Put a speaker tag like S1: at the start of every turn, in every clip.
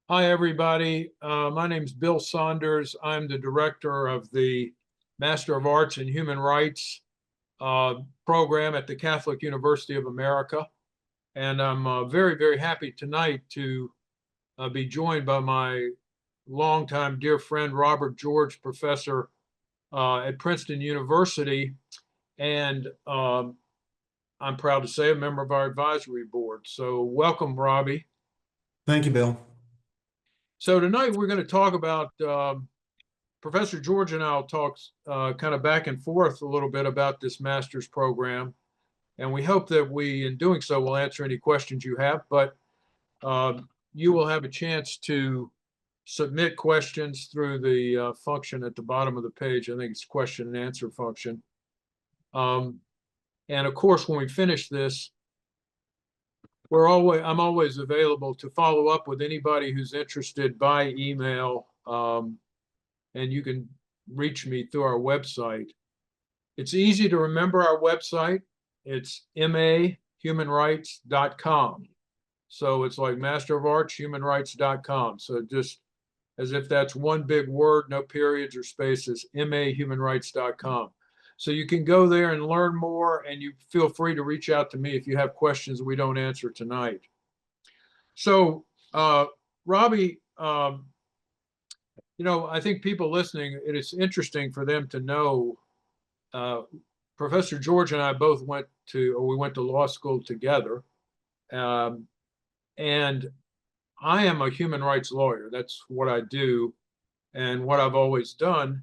S1: Hi, everybody. My name is Bill Saunders. I'm the director of the Master of Arts in Human Rights uh, program at the Catholic University of America. And I'm very, very happy tonight to be joined by my longtime dear friend, Robert George, professor at Princeton University. And I'm proud to say a member of our advisory board. So welcome, Robbie.
S2: Thank you, Bill.
S1: So tonight we're going to talk about Professor George and I will talk kind of back and forth a little bit about this master's program. And we hope that in doing so, will answer any questions you have. But you will have a chance to submit questions through the function at the bottom of the page. I think it's question and answer function. And of course, when we finish this, I'm always available to follow up with anybody who's interested by email. And you can reach me through our website. It's easy to remember our website. It's mahumanrights.com. So it's like Master of Arts, humanrights.com. So just as if that's one big word, no periods or spaces, mahumanrights.com. So you can go there and learn more, and you feel free to reach out to me if you have questions we don't answer tonight. So, Robbie, I think people listening, it is interesting for them to know Professor George and I both went to law school together. And I am a human rights lawyer. That's what I do and what I've always done.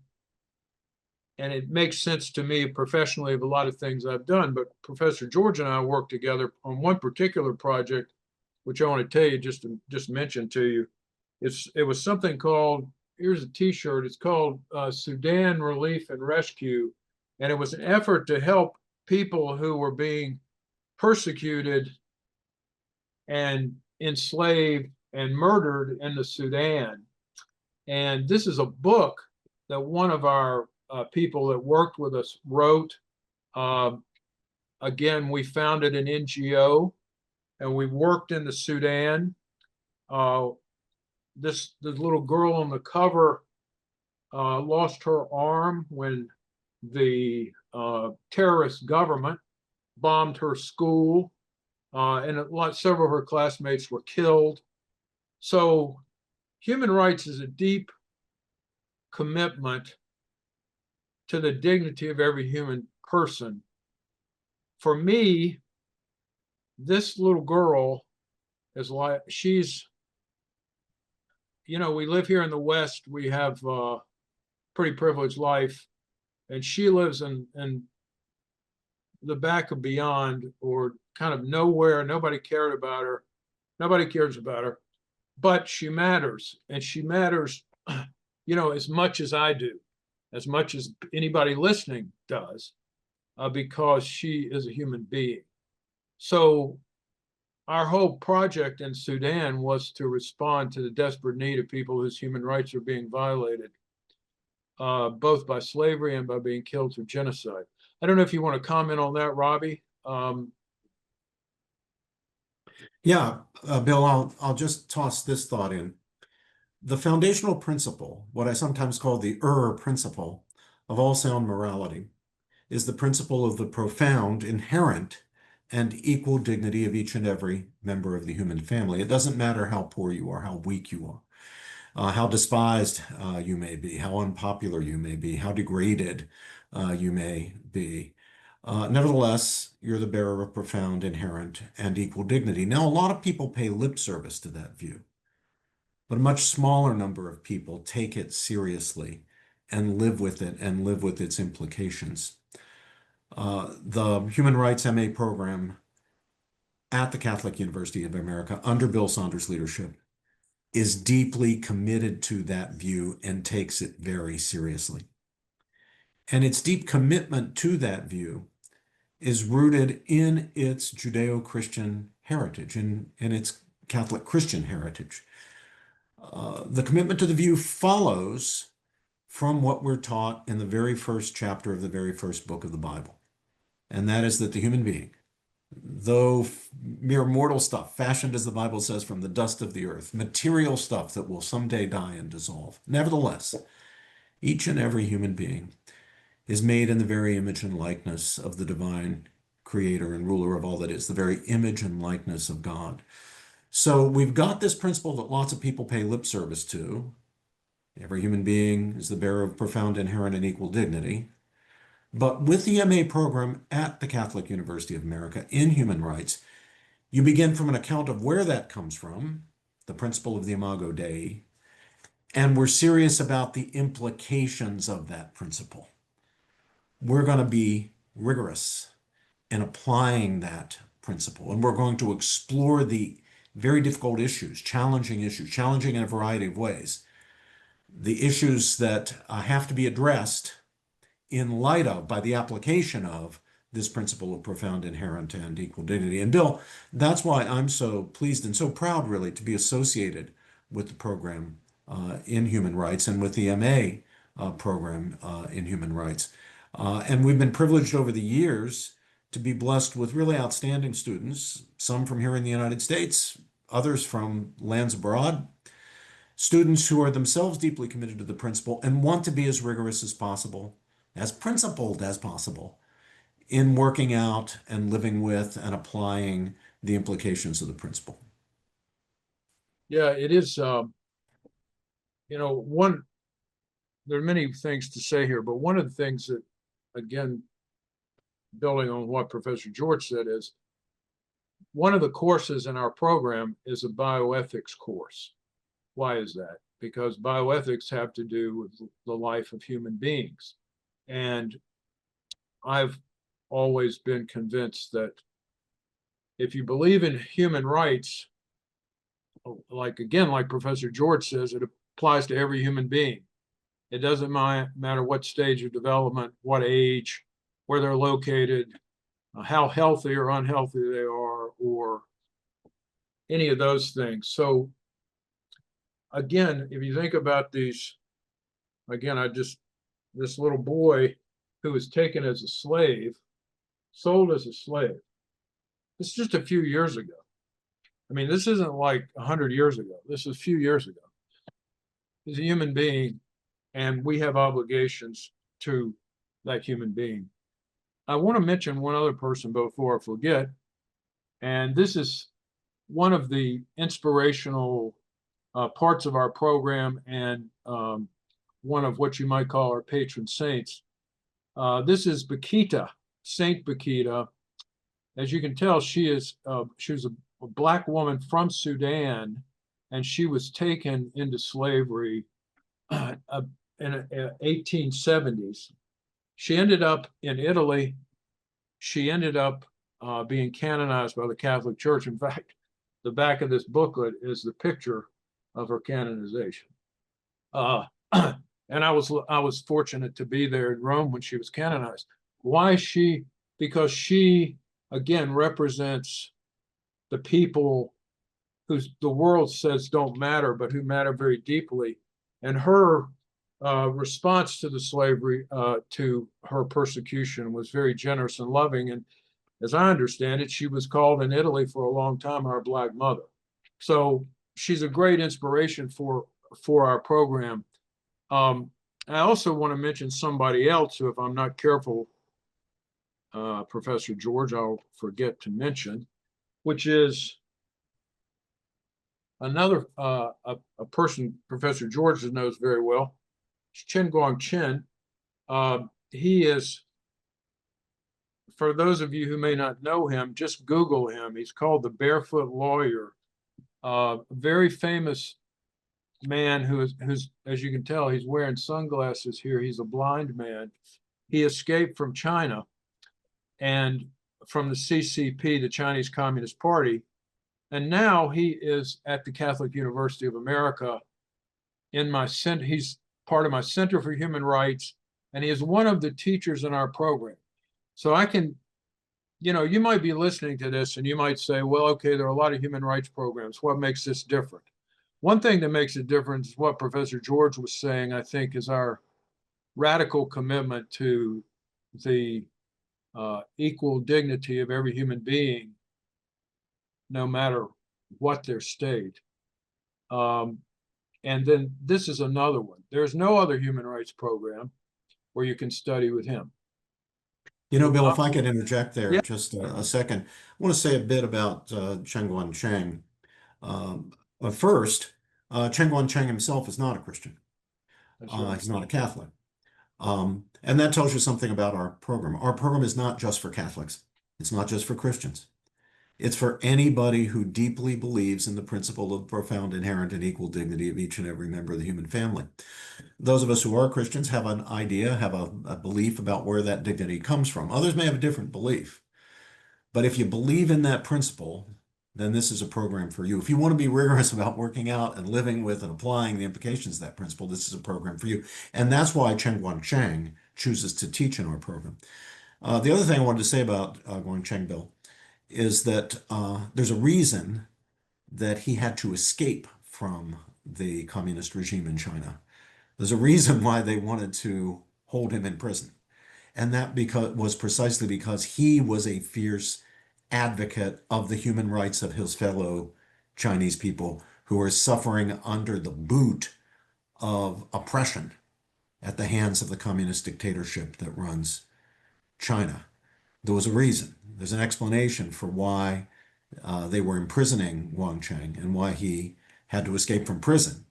S1: And it makes sense to me professionally of a lot of things I've done. But Professor George and I worked together on one particular project, which I want to tell you, just mention to you. It was something called, here's a t-shirt, it's called Sudan Relief and Rescue. And it was an effort to help people who were being persecuted and enslaved and murdered in the Sudan. And this is a book that one of our people that worked with us wrote. Again, we founded an NGO and we worked in the Sudan. This little girl on the cover lost her arm when the terrorist government bombed her school, and several of her classmates were killed. So human rights is a deep commitment to the dignity of every human person. For me, this little girl is like, we live here in the West, we have a pretty privileged life, and she lives in the back of beyond, or kind of nowhere. Nobody cares about her, but she matters, and she matters, as much as I do, as much as anybody listening does, because she is a human being. So our whole project in Sudan was to respond to the desperate need of people whose human rights are being violated, both by slavery and by being killed through genocide. I don't know if you want to comment on that, Robbie.
S2: Yeah, Bill, I'll just toss this thought in. The foundational principle, what I sometimes call the principle of all sound morality, is the principle of the profound, inherent, and equal dignity of each and every member of the human family. It doesn't matter how poor you are, how weak you are, how despised you may be, how unpopular you may be, how degraded you may be. Nevertheless, you're the bearer of profound, inherent, and equal dignity. Now, a lot of people pay lip service to that view, but a much smaller number of people take it seriously and live with it and live with its implications. The Human Rights MA program at the Catholic University of America under Bill Saunders' leadership is deeply committed to that view and takes it very seriously. And its deep commitment to that view is rooted in its Judeo-Christian heritage, in its Catholic Christian heritage. The commitment to the view follows from what we're taught in the very first chapter of the very first book of the Bible. And that is that the human being, though mere mortal stuff, fashioned, as the Bible says, from the dust of the earth, material stuff that will someday die and dissolve. Nevertheless, each and every human being is made in the very image and likeness of the divine creator and ruler of all that is, the very image and likeness of God. So we've got this principle that lots of people pay lip service to. Every human being is the bearer of profound, inherent, and equal dignity. But with the MA program at the Catholic University of America in human rights, you begin from an account of where that comes from, the principle of the Imago Dei, and we're serious about the implications of that principle. We're going to be rigorous in applying that principle, and we're going to explore the very difficult issues, challenging in a variety of ways, the issues that have to be addressed in light of, by the application of, this principle of profound, inherent, and equal dignity. And Bill, that's why I'm so pleased and so proud, really, to be associated with the program in human rights and with the MA program in human rights. And we've been privileged over the years to be blessed with really outstanding students, some from here in the United States, others from lands abroad, students who are themselves deeply committed to the principle and want to be as rigorous as possible, as principled as possible, in working out and living with and applying the implications of the principle.
S1: Yeah, it is, there are many things to say here, but one of the things that, again, building on what Professor George said, is one of the courses in our program is a bioethics course. Why is that? Because bioethics have to do with the life of human beings. And I've always been convinced that if you believe in human rights, like Professor George says, it applies to every human being. It doesn't matter what stage of development, what age, where they're located, how healthy or unhealthy they are, or any of those things. So again, if you think about these, this little boy who was taken as a slave, sold as a slave. It's just a few years ago. I mean, this isn't like 100 years ago. This is a few years ago. He's a human being, and we have obligations to that human being. I want to mention one other person before I forget, and this is one of the inspirational parts of our program, and one of what you might call our patron saints. This is Bakita, Saint Bakita. As you can tell, she was a Black woman from Sudan, and she was taken into slavery in the 1870s. She ended up in Italy. She ended up being canonized by the Catholic Church. In fact, the back of this booklet is the picture of her canonization. And I was fortunate to be there in Rome when she was canonized. Why she? Because she, again, represents the people who the world says don't matter, but who matter very deeply. And her response to the slavery, to her persecution, was very generous and loving. And as I understand it, she was called in Italy for a long time our Black mother. So she's a great inspiration for our program. I also want to mention somebody else who, if I'm not careful, Professor George, I'll forget to mention, which is another a person Professor George knows very well, Chen Guang Chen. He is, for those of you who may not know him, just Google him. He's called the Barefoot Lawyer. A very famous man who's, as you can tell, he's wearing sunglasses here. He's a blind man. He escaped from China and from the CCP, the Chinese Communist Party. And now he is at the Catholic University of America in my center. He's part of my Center for Human Rights, and he is one of the teachers in our program. So I can, you might be listening to this and you might say, well, okay, there are a lot of human rights programs. What makes this different? One thing that makes it different is what Professor George was saying, I think, is our radical commitment to the equal dignity of every human being. no matter what their state. And then this is another one. There's no other human rights program where you can study with him.
S2: You know, Bill, if I could interject there
S1: Yeah.
S2: just a second, I want to say a bit about Cheng Guancheng. But first, Cheng Guancheng himself is not a Christian.
S1: That's right.
S2: He's not a Catholic. And that tells you something about our program. Our program is not just for Catholics. It's not just for Christians. It's for anybody who deeply believes in the principle of profound, inherent, and equal dignity of each and every member of the human family. Those of us who are Christians have an idea, have a belief about where that dignity comes from. Others may have a different belief. But if you believe in that principle, then this is a program for you. If you want to be rigorous about working out and living with and applying the implications of that principle, this is a program for you. And that's why Cheng Guancheng chooses to teach in our program. The other thing I wanted to say about Guancheng, Bill, is that there's a reason that he had to escape from the communist regime in China. There's a reason why they wanted to hold him in prison. And that was precisely because he was a fierce advocate of the human rights of his fellow Chinese people who are suffering under the boot of oppression at the hands of the communist dictatorship that runs China. There was a reason. There's an explanation for why they were imprisoning Wang Cheng and why he had to escape from prison.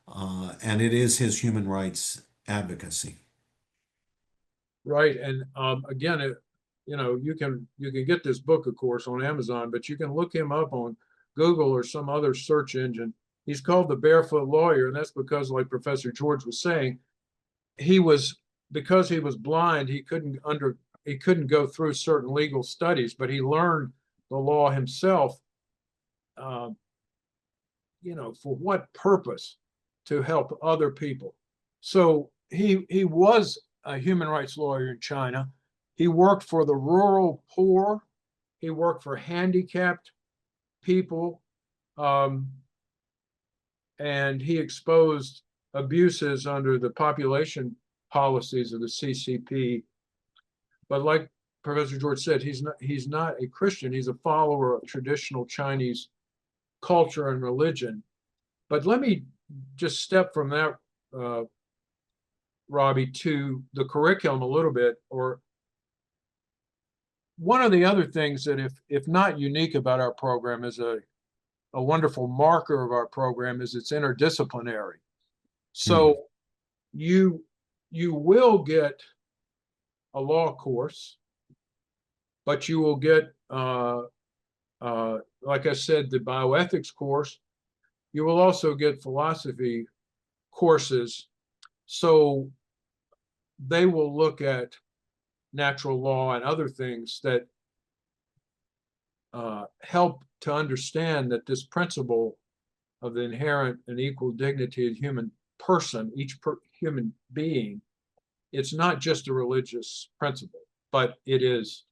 S2: And it is his human rights advocacy.
S1: Right. And again, you can get this book, of course, on Amazon, but you can look him up on Google or some other search engine. He's called the Barefoot Lawyer, and that's because, like Professor George was saying, because he was blind, he couldn't go through certain legal studies, but he learned the law himself. For what purpose? To help other people. So he was a human rights lawyer in China. He worked for the rural poor. He worked for handicapped people. And he exposed abuses under the population policies of the CCP. But like Professor George said, he's not a Christian. He's a follower of traditional Chinese culture and religion. But let me just step from that, Robbie, to the curriculum a little bit. Or one of the other things that, if not unique about our program, is a wonderful marker of our program, is it's interdisciplinary. So you will get a law course, but you will get, like I said, the bioethics course. You will also get philosophy courses. So they will look at natural law and other things that help to understand that this principle of the inherent and equal dignity of the human person, human being, it's not just a religious principle, but it is,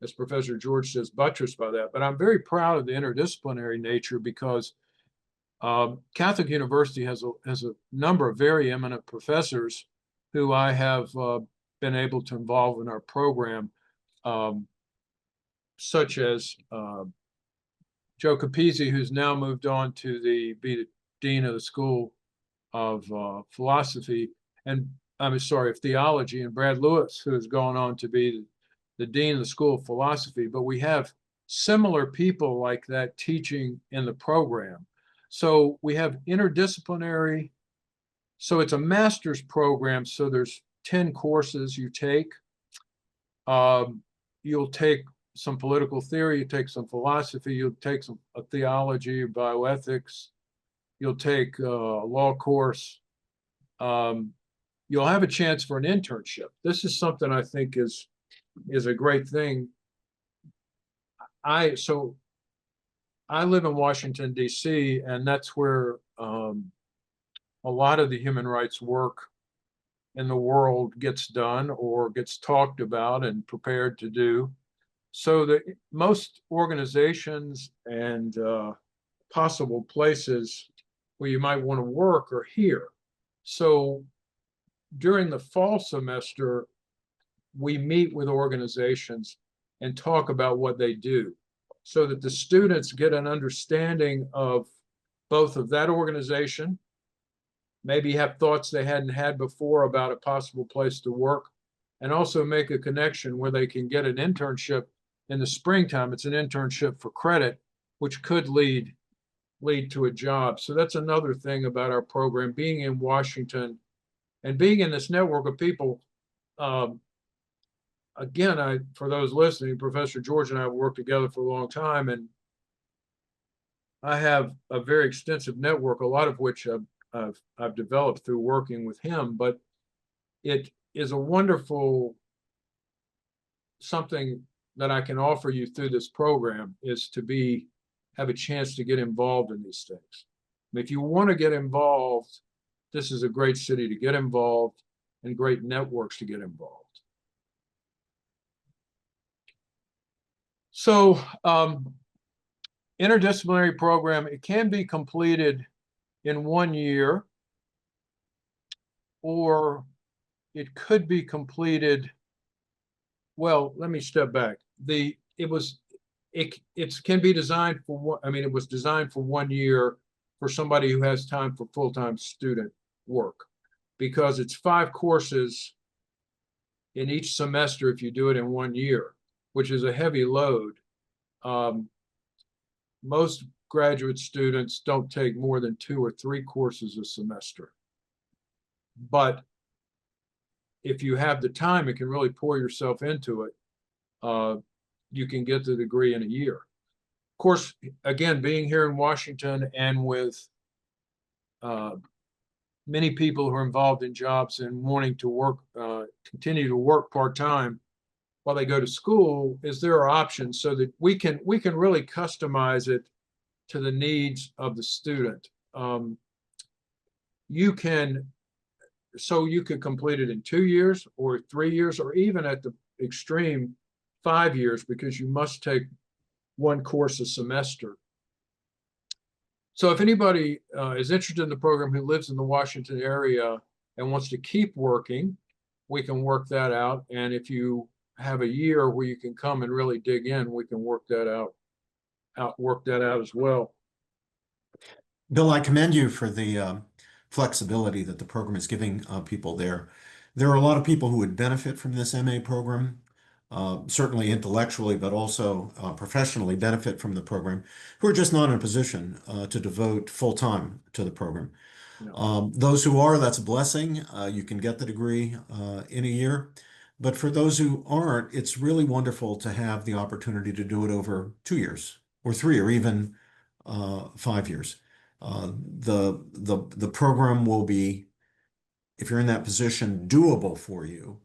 S1: as Professor George says, buttressed by that. But I'm very proud of the interdisciplinary nature because Catholic University has a number of very eminent professors who I have been able to involve in our program, such as Joe Capizzi, who's now moved on to be the dean of the School of Philosophy, and of Theology, and Brad Lewis, who has gone on to be the dean of the School of Philosophy. But we have similar people like that teaching in the program. So we have interdisciplinary. So it's a master's program. So there's 10 courses you take. You'll take some political theory, you take some philosophy, you'll take some theology, bioethics, you'll take a law course. You'll have a chance for an internship. This is something I think is a great thing. I live in Washington, D.C., and that's where a lot of the human rights work in the world gets done or gets talked about and prepared to do. So that most organizations and possible places where you might want to work are here. So during the fall semester, we meet with organizations and talk about what they do. so that the students get an understanding of both of that organization, maybe have thoughts they hadn't had before about a possible place to work, and also make a connection where they can get an internship in the springtime. It's an internship for credit, which could lead to a job. So that's another thing about our program, being in Washington and being in this network of people. Again, for those listening, Professor George and I have worked together for a long time, and I have a very extensive network, a lot of which I've developed through working with him. But it is a wonderful something that I can offer you through this program, is to have a chance to get involved in these things. If you want to get involved, this is a great city to get involved and great networks to get involved. So interdisciplinary program, it can be completed in 1 year, or it could be completed. Well, let me step back. It can be designed for it was designed for 1 year for somebody who has time for full-time student work, because it's 5 courses in each semester if you do it in 1 year, which is a heavy load. Most graduate students don't take more than 2 or 3 courses a semester. But if you have the time, it can really pour yourself into it. You can get the degree in a year. Of course, again, being here in Washington and with many people who are involved in jobs and wanting to work, continue to work part-time while they go to school, is there are options so that we can really customize it to the needs of the student. You could complete it in 2 years or 3 years, or even at the extreme 5 years, because you must take 1 course a semester. So if anybody is interested in the program who lives in the Washington area and wants to keep working, we can work that out. And if you have a year where you can come and really dig in, we can work that out as well.
S2: Bill, I commend you for the flexibility that the program is giving people there. There are a lot of people who would benefit from this MA program, certainly intellectually, but also professionally benefit from the program, who are just not in a position to devote full time to the program.
S1: No.
S2: Those who are, that's a blessing. You can get the degree in a year. But for those who aren't, it's really wonderful to have the opportunity to do it over 2 years or 3 or even 5 years. The program will be, if you're in that position, doable for you,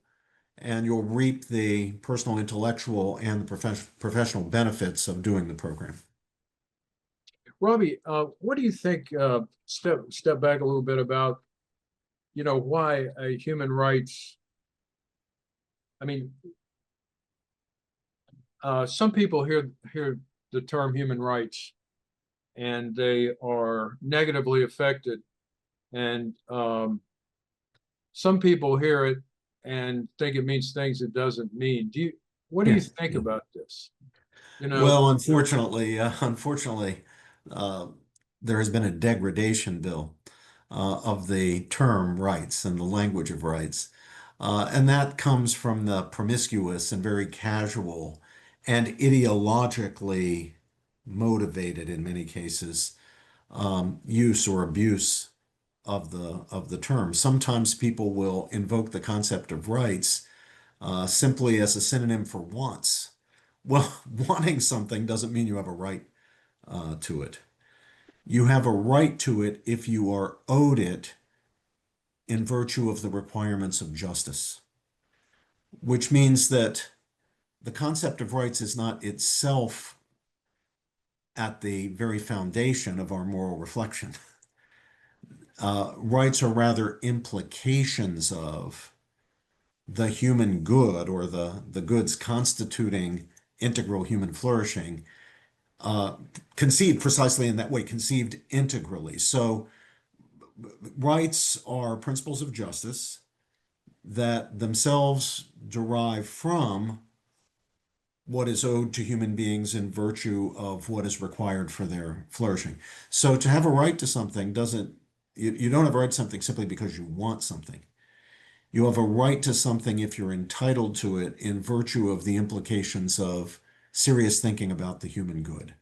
S2: and you'll reap the personal, intellectual, and the professional benefits of doing the program.
S1: Robbie, what do you think? Step back a little bit about, why a human rights. I mean, some people hear the term human rights, and they are negatively affected, and some people hear it and think it means things it doesn't mean. What do you think about this?
S2: Well, unfortunately, there has been a degradation, Bill, of the term rights and the language of rights. And that comes from the promiscuous and very casual and ideologically motivated, in many cases, use or abuse of the term. Sometimes people will invoke the concept of rights simply as a synonym for wants. Well, wanting something doesn't mean you have a right to it. You have a right to it if you are owed it in virtue of the requirements of justice, which means that the concept of rights is not itself at the very foundation of our moral reflection. Rights are rather implications of the human good, or the goods constituting integral human flourishing, conceived precisely in that way, conceived integrally. So rights are principles of justice that themselves derive from what is owed to human beings in virtue of what is required for their flourishing. So to have a right to something doesn't, you don't have a right to something simply because you want something. You have a right to something if you're entitled to it in virtue of the implications of serious thinking about the human good.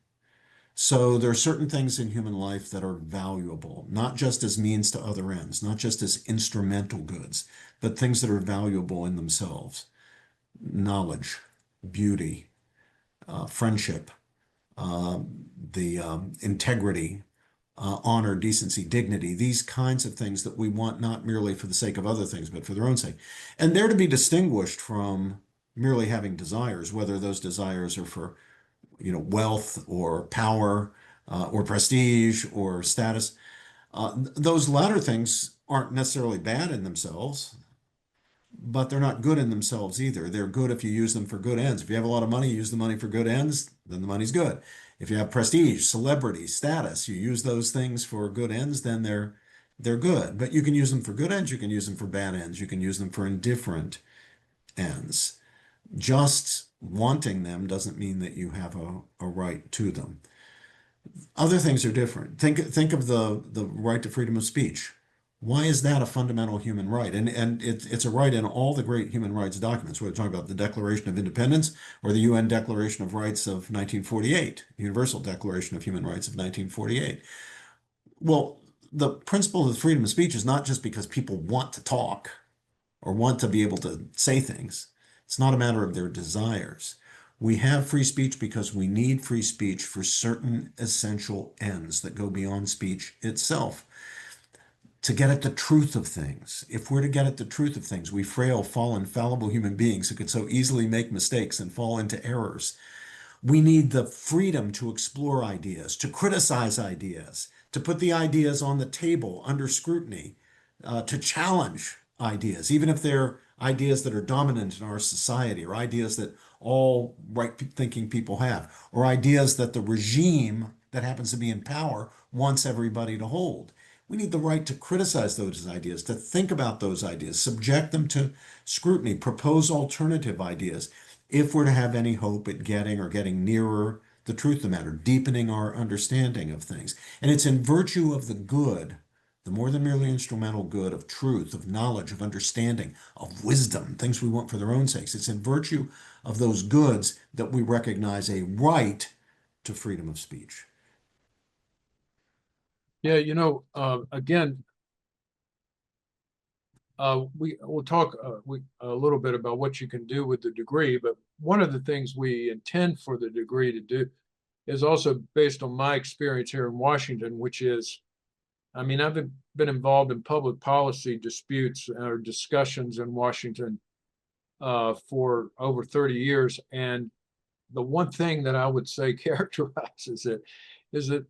S2: So there are certain things in human life that are valuable, not just as means to other ends, not just as instrumental goods, but things that are valuable in themselves. Knowledge, beauty, friendship, the integrity, honor, decency, dignity, these kinds of things that we want not merely for the sake of other things, but for their own sake. And they're to be distinguished from merely having desires, whether those desires are for, wealth or power, or prestige or status. Those latter things aren't necessarily bad in themselves, but they're not good in themselves either. They're good if you use them for good ends. If you have a lot of money, you use the money for good ends, then the money's good. If you have prestige, celebrity, status, you use those things for good ends, then they're good. But you can use them for good ends, you can use them for bad ends, you can use them for indifferent ends. Just wanting them doesn't mean that you have a right to them. Other things are different. Think of the right to freedom of speech. Why is that a fundamental human right? And it's a right in all the great human rights documents, whether we're talking about the Declaration of Independence or the UN Declaration of Rights of 1948, Universal Declaration of Human Rights of 1948. Well, the principle of freedom of speech is not just because people want to talk or want to be able to say things. It's not a matter of their desires. We have free speech because we need free speech for certain essential ends that go beyond speech itself. To get at the truth of things. If we're to get at the truth of things, we frail, fallen, fallible human beings who could so easily make mistakes and fall into errors. We need the freedom to explore ideas, to criticize ideas, to put the ideas on the table under scrutiny, to challenge ideas, even if they're ideas that are dominant in our society, or ideas that all right-thinking people have, or ideas that the regime that happens to be in power wants everybody to hold. We need the right to criticize those ideas, to think about those ideas, subject them to scrutiny, propose alternative ideas, if we're to have any hope at getting nearer the truth of the matter, deepening our understanding of things. And it's in virtue of the good, the more than merely instrumental good of truth, of knowledge, of understanding, of wisdom, things we want for their own sakes. It's in virtue of those goods that we recognize a right to freedom of speech.
S1: Yeah, again, we'll talk a little bit about what you can do with the degree, but one of the things we intend for the degree to do is also based on my experience here in Washington, which is, I mean, I've been involved in public policy disputes or discussions in Washington for over 30 years. And the one thing that I would say characterizes it is that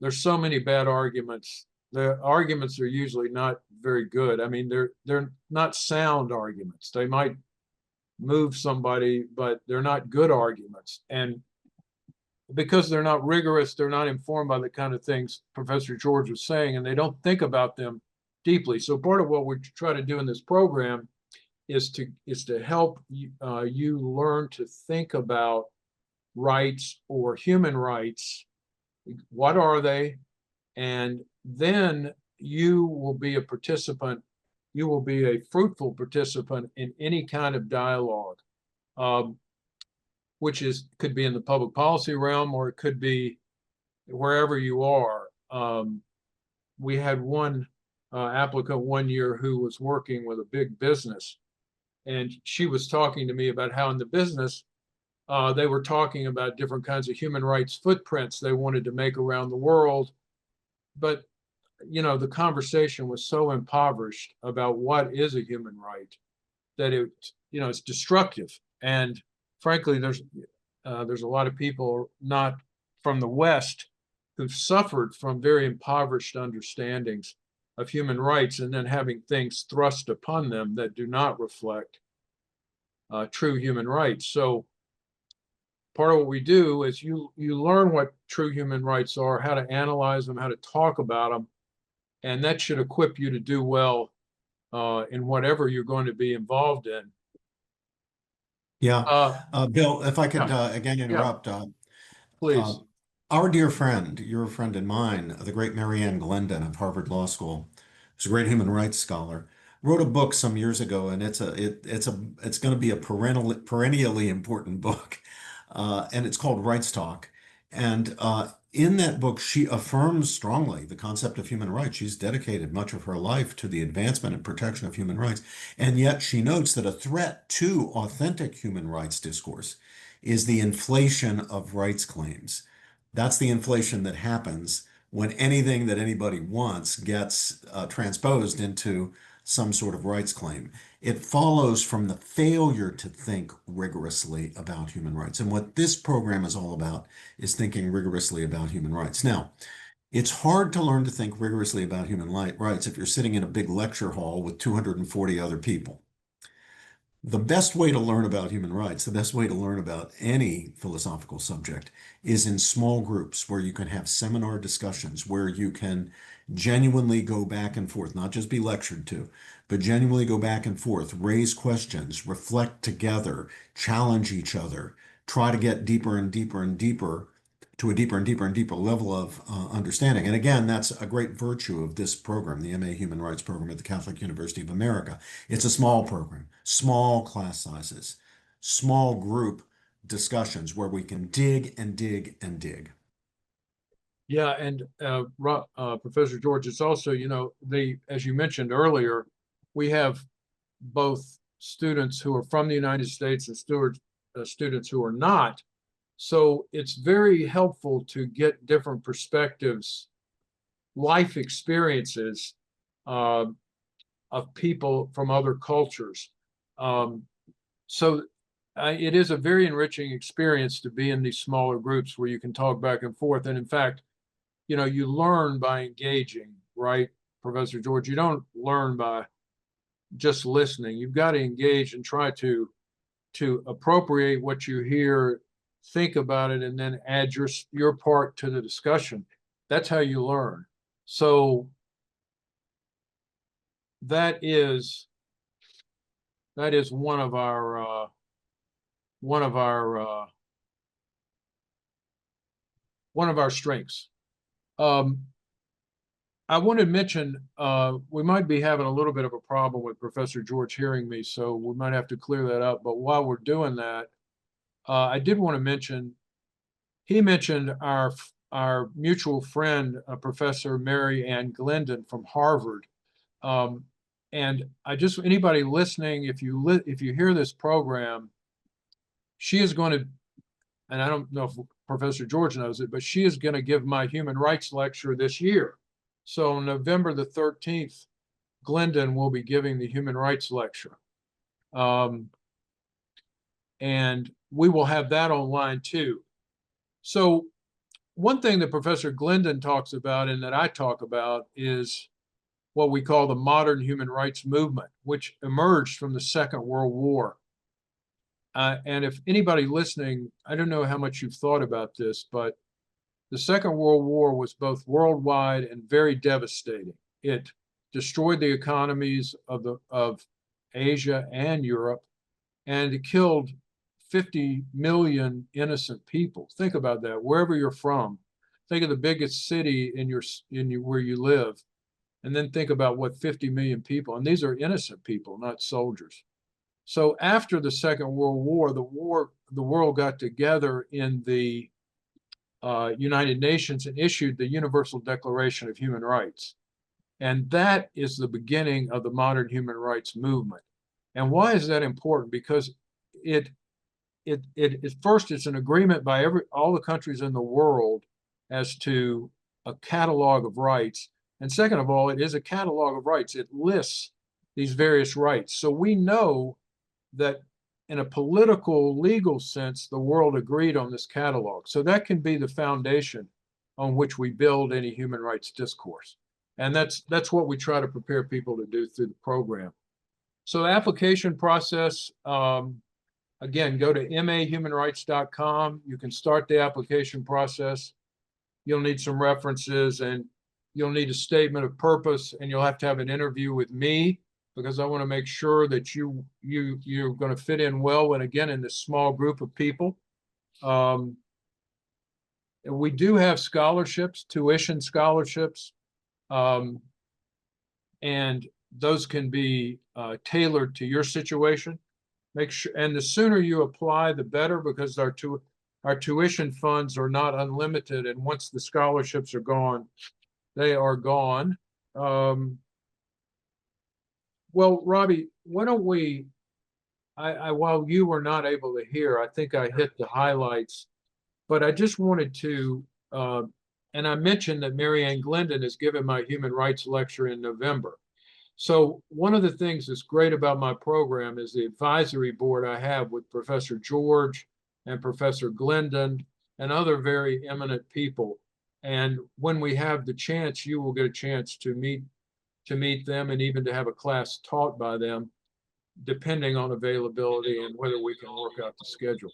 S1: there's so many bad arguments. The arguments are usually not very good. I mean, they're not sound arguments. They might move somebody, but they're not good arguments. And because they're not rigorous, they're not informed by the kind of things Professor George was saying, and they don't think about them deeply. So part of what we try to do in this program is to help you learn to think about rights or human rights. What are they? And then you will be a participant. You will be a fruitful participant in any kind of dialogue, which could be in the public policy realm, or it could be wherever you are. We had one applicant one year who was working with a big business, and she was talking to me about how in the business they were talking about different kinds of human rights footprints they wanted to make around the world. But, the conversation was so impoverished about what is a human right that it's destructive. And frankly, there's a lot of people not from the West who've suffered from very impoverished understandings of human rights, and then having things thrust upon them that do not reflect true human rights. So part of what we do is you learn what true human rights are, how to analyze them, how to talk about them, and that should equip you to do well in whatever you're going to be involved in.
S2: Yeah.
S1: Uh,
S2: Bill, if I could
S1: yeah,
S2: again
S1: yeah,
S2: interrupt, uh,
S1: please.
S2: our dear friend, your friend and mine, the great Marianne Glendon of Harvard Law School, who's a great human rights scholar, wrote a book some years ago, and it's going to be a perennially important book, and it's called Rights Talk. And in that book, she affirms strongly the concept of human rights. She's dedicated much of her life to the advancement and protection of human rights, and yet she notes that a threat to authentic human rights discourse is the inflation of rights claims. That's the inflation that happens when anything that anybody wants gets transposed into some sort of rights claim. It follows from the failure to think rigorously about human rights. And what this program is all about is thinking rigorously about human rights. Now, it's hard to learn to think rigorously about human rights if you're sitting in a big lecture hall with 240 other people. The best way to learn about human rights, the best way to learn about any philosophical subject is in small groups where you can have seminar discussions, where you can genuinely go back and forth, not just be lectured to, but genuinely go back and forth, raise questions, reflect together, challenge each other, try to get deeper and deeper and deeper to a deeper and deeper and deeper level of understanding. And again, that's a great virtue of this program, the MA Human Rights Program at the Catholic University of America. It's a small program, small class sizes, small group discussions where we can dig and dig and dig.
S1: Yeah, and Professor George, it's also, as you mentioned earlier, we have both students who are from the United States and students who are not. So it's very helpful to get different perspectives, life experiences uh, of people from other cultures. Um, so it is a very enriching experience to be in these smaller groups where you can talk back and forth. And in fact, you learn by engaging, right, Professor George? You don't learn by just listening. You've got to engage and try to appropriate what you hear, think about it, and then add your part to the discussion. That's how you learn. So that is one of our one of our one of our strengths. I want to mention we might be having a little bit of a problem with Professor George hearing me, so we might have to clear that up. But while we're doing that, I did want to mention, he mentioned our mutual friend, Professor Mary Ann Glendon from Harvard. And anybody listening, if you hear this program, she is going to, and I don't know if Professor George knows it, but she is going to give my human rights lecture this year. So on November the 13th, Glendon will be giving the human rights lecture. And we will have that online too. So one thing that Professor Glendon talks about and that I talk about is what we call the modern human rights movement, which emerged from the Second World War. And if anybody listening, I don't know how much you've thought about this, but the Second World War was both worldwide and very devastating. It destroyed the economies of Asia and Europe, and it killed 50 million innocent people. Think about that. Wherever you're from, think of the biggest city where you live, and then think about what 50 million people, and these are innocent people, not soldiers. So after the Second World War, the world got together in the United Nations and issued the Universal Declaration of Human Rights. And that is the beginning of the modern human rights movement. And why is that important? Because first, it's an agreement by all the countries in the world as to a catalog of rights. And second of all, it is a catalog of rights. It lists these various rights. So we know that in a political, legal sense, the world agreed on this catalog. So that can be the foundation on which we build any human rights discourse. And that's what we try to prepare people to do through the program. So the application process, again, go to mahumanrights.com. You can start the application process. You'll need some references and you'll need a statement of purpose, and you'll have to have an interview with me, because I want to make sure that you're going to fit in well, and again, in this small group of people. We do have scholarships, tuition scholarships, and those can be tailored to your situation. Make sure, and the sooner you apply, the better, because our tuition funds are not unlimited, and once the scholarships are gone, they are gone. Well, Robbie, why don't we? While you were not able to hear, I think I hit the highlights, but I just wanted to, and I mentioned that Mary Ann Glendon is giving my human rights lecture in November. So one of the things that's great about my program is the advisory board I have with Professor George and Professor Glendon and other very eminent people. And when we have the chance, you will get a chance to meet them and even to have a class taught by them, depending on availability and whether we can work out the schedule.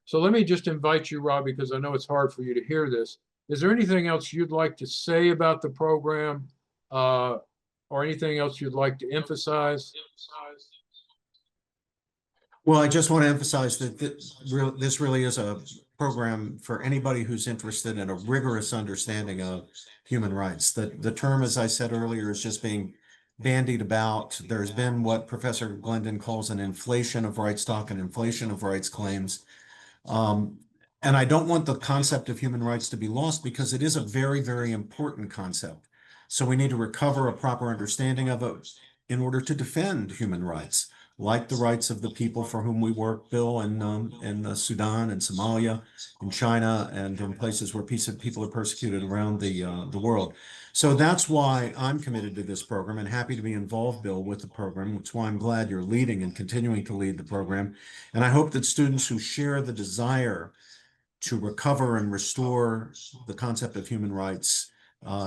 S1: So let me just invite you, Robbie, because I know it's hard for you to hear this. Is there anything else you'd like to say about the program? Or anything else you'd like to emphasize?
S2: Well, I just want to emphasize that this really is a program for anybody who's interested in a rigorous understanding of human rights. The term, as I said earlier, is just being bandied about. There's been what Professor Glendon calls an inflation of rights talk, an inflation of rights claims. And I don't want the concept of human rights to be lost, because it is a very, very important concept. So we need to recover a proper understanding of it in order to defend human rights, like the rights of the people for whom we work, Bill, in Sudan and Somalia, in China, and in places where people are persecuted around the world. So that's why I'm committed to this program and happy to be involved, Bill, with the program. That's why I'm glad you're leading and continuing to lead the program. And I hope that students who share the desire to recover and restore the concept of human rights,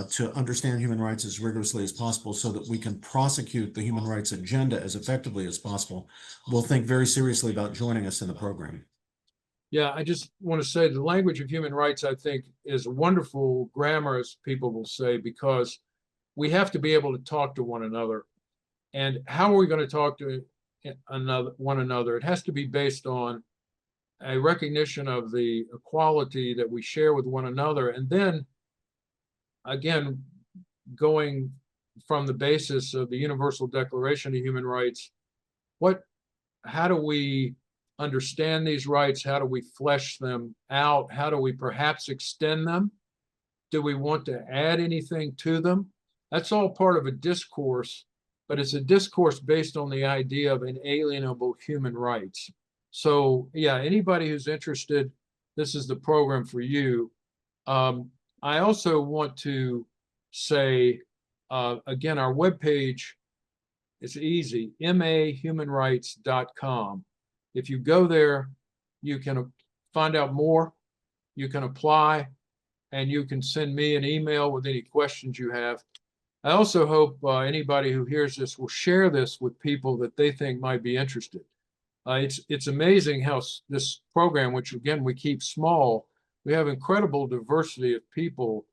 S2: to understand human rights as rigorously as possible so that we can prosecute the human rights agenda as effectively as possible, will think very seriously about joining us in the program.
S1: Yeah, I just want to say the language of human rights, I think, is wonderful grammar, as people will say, because we have to be able to talk to one another. And how are we going to talk to one another? It has to be based on a recognition of the equality that we share with one another. And then, again, going from the basis of the Universal Declaration of Human Rights, how do we understand these rights? How do we flesh them out? How do we perhaps extend them? Do we want to add anything to them? That's all part of a discourse, but it's a discourse based on the idea of inalienable human rights. So yeah, anybody who's interested, this is the program for you. I also want to say, again, our webpage is easy, mahumanrights.com. If you go there, you can find out more, you can apply, and you can send me an email with any questions you have. I also hope anybody who hears this will share this with people that they think might be interested. It's amazing how this program, which again we keep small, we have incredible diversity of people.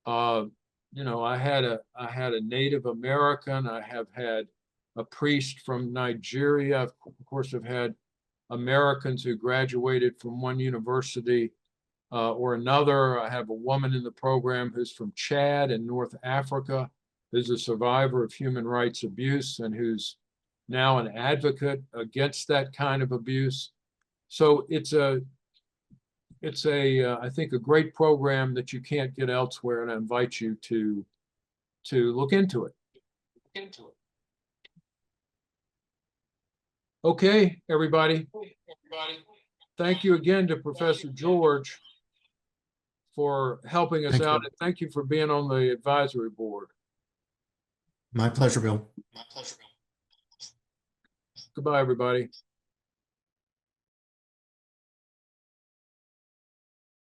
S1: You know, I had a Native American. I have had a priest from Nigeria. Of course, I've had Americans who graduated from one university or another. I have a woman in the program who's from Chad in North Africa, who's a survivor of human rights abuse and who's now an advocate against that kind of abuse. So I think a great program that you can't get elsewhere, and I invite you to look into it. Okay, everybody. Thank you again to Professor George for helping us out, and thank you for being on the advisory board.
S2: My pleasure, Bill.
S1: Goodbye, everybody.